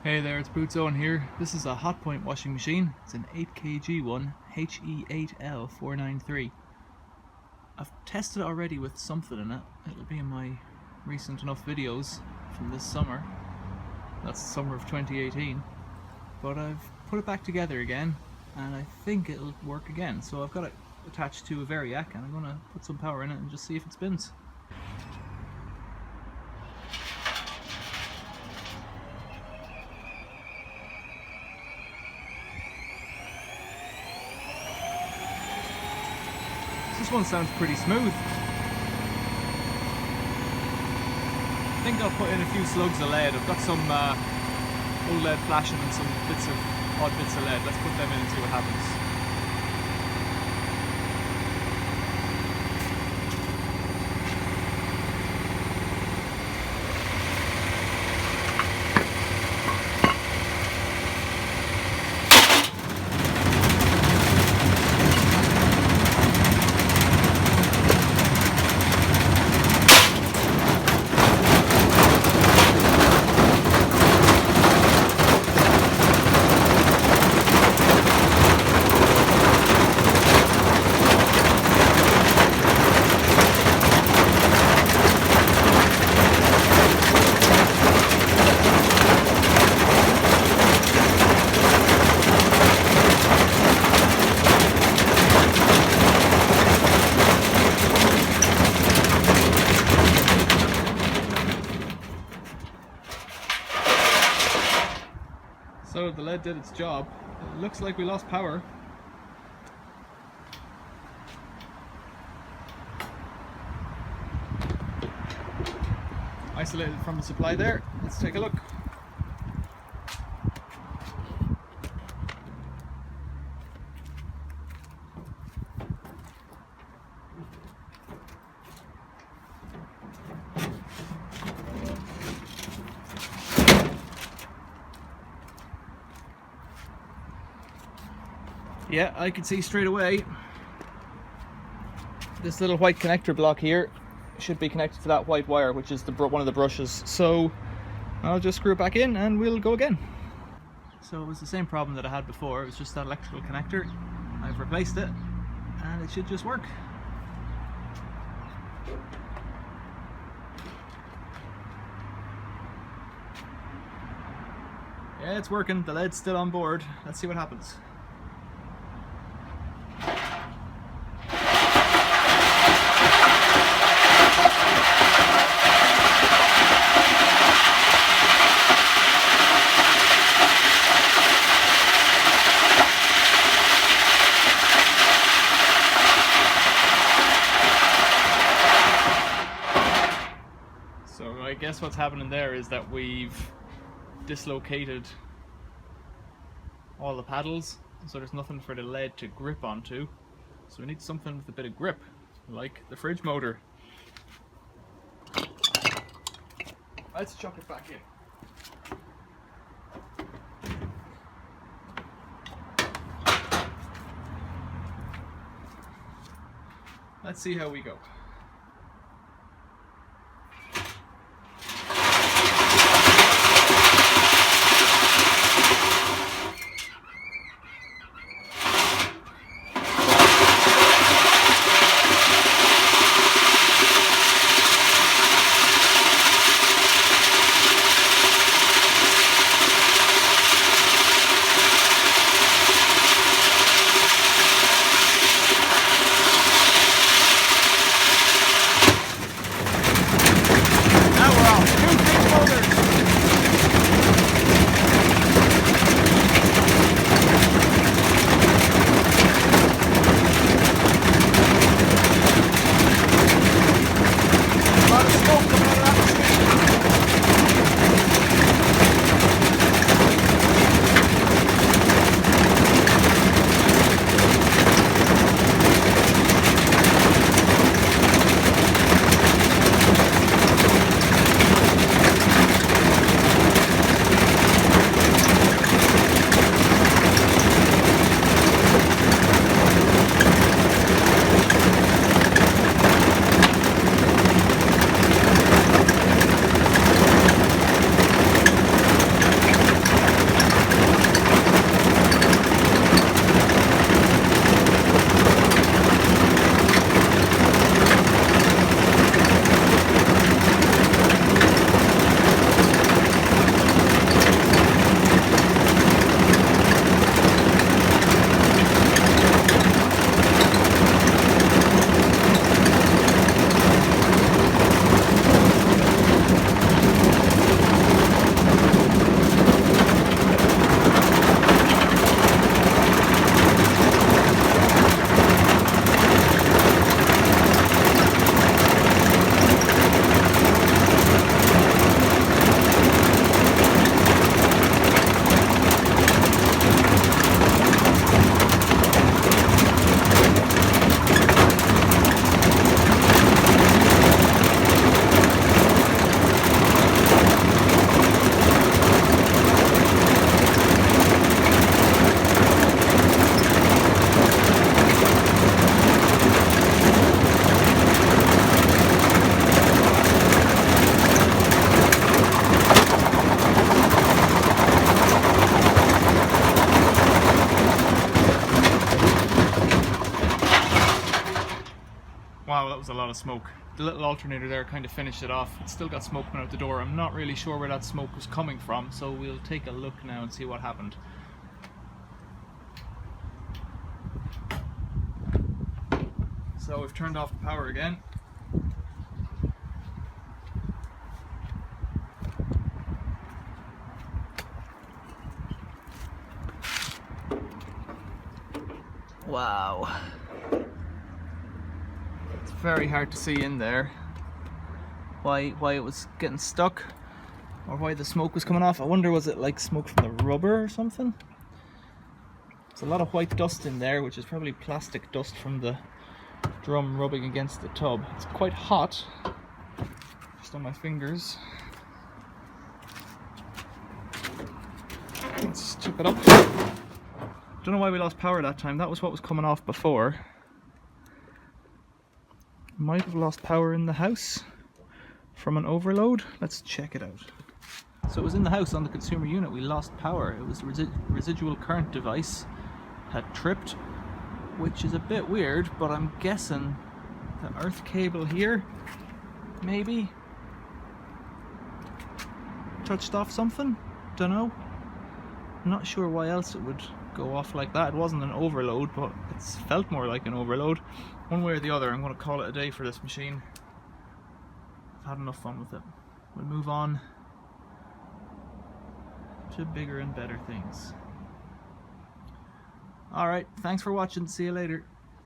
Hey there, it's Bootzone here. This is a Hotpoint washing machine. It's an 8kg one, HE8L493. I've tested it already with something in it. It'll be in my recent enough videos from this summer. That's the summer of 2018. But I've put it back together again, and I think it'll work again. So I've got it attached to a Variac, and I'm going to put some power in it and just see if it spins. This one sounds pretty smooth. I think I'll put in a few slugs of lead. I've got some old lead flashing and some odd bits of lead. Let's put them in and see what happens. So the lead did its job. It looks like we lost power. Isolated from the supply there. Let's take a look. Yeah, I can see straight away this little white connector block here should be connected to that white wire, which is one of the brushes. So I'll just screw it back in and we'll go again. So it was the same problem that I had before. It was just that electrical connector. I've replaced it and it should just work. Yeah, it's working. The lead's still on board. Let's see what happens. So I guess what's happening there is that we've dislocated all the paddles, so there's nothing for the lead to grip onto. So we need something with a bit of grip, like the fridge motor. Let's chuck it back in. Let's see how we go. lot of smoke. The little alternator there kind of finished it off. It's still got smoke coming out the door. I'm not really sure where that smoke was coming from, so we'll take a look now and see what happened. So we've turned off the power again. Wow. It's very hard to see in there why it was getting stuck or why the smoke was coming off. I wonder, was it like smoke from the rubber or something? There's a lot of white dust in there, which is probably plastic dust from the drum rubbing against the tub. It's quite hot, just on my fingers. Let's chip it up. Don't know why we lost power that time. That was what was coming off before. Might have lost power in the house from an overload. Let's check it out. So it was in the house on the consumer unit. We lost power. It was the residual current device had tripped, which is a bit weird, but I'm guessing the earth cable here maybe touched off something. Don't know. I'm not sure why else it would go off like that. It wasn't an overload, but it's felt more like an overload. One way or the other, I'm going to call it a day for this machine. I've had enough fun with it. We'll move on to bigger and better things. Alright, thanks for watching. See you later.